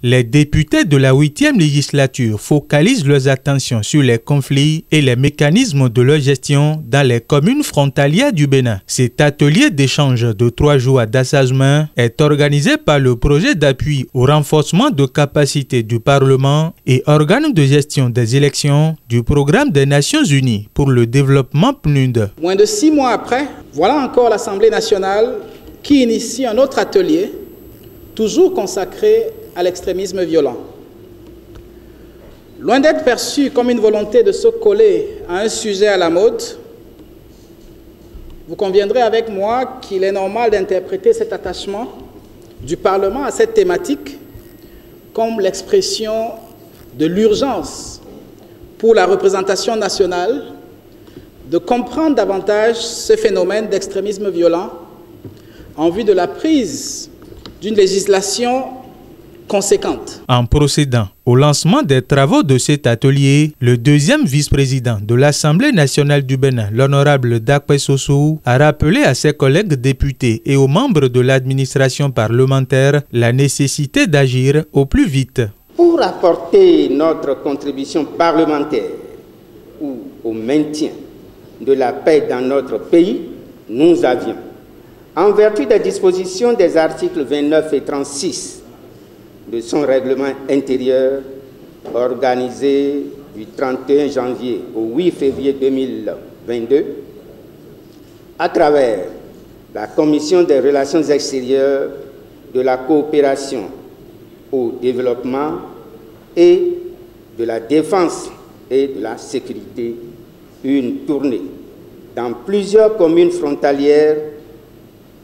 Les députés de la 8e législature focalisent leurs attentions sur les conflits et les mécanismes de leur gestion dans les communes frontalières du Bénin. Cet atelier d'échange de 3 jours à Dassazouma est organisé par le projet d'appui au renforcement de capacité du Parlement et organe de gestion des élections du programme des Nations Unies pour le développement PNUD. Moins de 6 mois après, voilà encore l'Assemblée nationale qui initie un autre atelier, toujours consacré à l'extrémisme violent. Loin d'être perçu comme une volonté de se coller à un sujet à la mode, vous conviendrez avec moi qu'il est normal d'interpréter cet attachement du Parlement à cette thématique comme l'expression de l'urgence pour la représentation nationale de comprendre davantage ce phénomène d'extrémisme violent en vue de la prise d'une législation conséquente. En procédant au lancement des travaux de cet atelier, le deuxième vice-président de l'Assemblée nationale du Bénin, l'honorable Dakpe Sossou, a rappelé à ses collègues députés et aux membres de l'administration parlementaire la nécessité d'agir au plus vite. Pour apporter notre contribution parlementaire au maintien de la paix dans notre pays, nous avions, en vertu des dispositions des articles 29 et 36 de son règlement intérieur, organisé du 31 janvier au 8 février 2022, à travers la Commission des relations extérieures, de la coopération au développement et de la défense et de la sécurité, une tournée dans plusieurs communes frontalières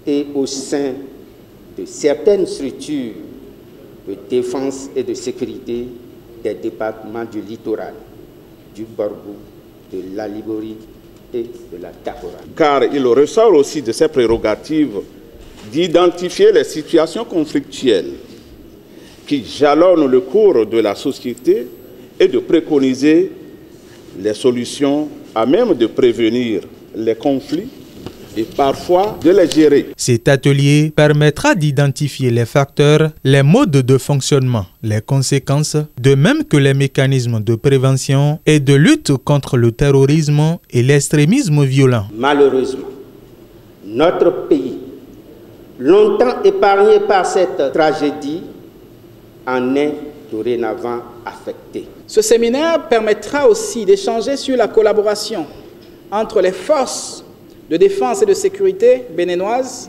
et au sein de certaines structures de défense et de sécurité des départements du littoral, du Borgou, de la Liborie et de la Takora. Car il ressort aussi de ses prérogatives d'identifier les situations conflictuelles qui jalonnent le cours de la société et de préconiser les solutions à même de prévenir les conflits et parfois de les gérer. Cet atelier permettra d'identifier les facteurs, les modes de fonctionnement, les conséquences, de même que les mécanismes de prévention et de lutte contre le terrorisme et l'extrémisme violent. Malheureusement, notre pays, longtemps épargné par cette tragédie, en est dorénavant affecté. Ce séminaire permettra aussi d'échanger sur la collaboration entre les forces de défense et de sécurité béninoises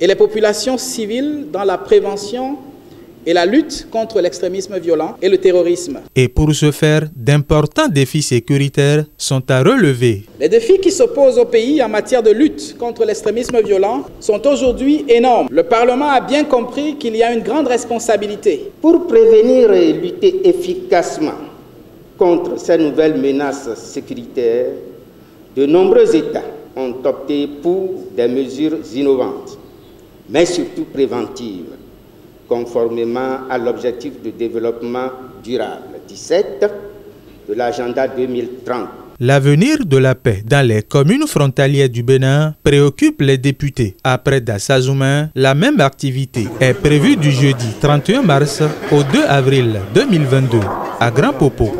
et les populations civiles dans la prévention et la lutte contre l'extrémisme violent et le terrorisme. Et pour ce faire, d'importants défis sécuritaires sont à relever. Les défis qui s'opposent au pays en matière de lutte contre l'extrémisme violent sont aujourd'hui énormes. Le Parlement a bien compris qu'il y a une grande responsabilité. Pour prévenir et lutter efficacement contre ces nouvelles menaces sécuritaires, de nombreux États ont opté pour des mesures innovantes, mais surtout préventives, conformément à l'objectif de développement durable 17 de l'agenda 2030. L'avenir de la paix dans les communes frontalières du Bénin préoccupe les députés. Après Dassazouma, la même activité est prévue du jeudi 31 mars au 2 avril 2022 à Grand Popo.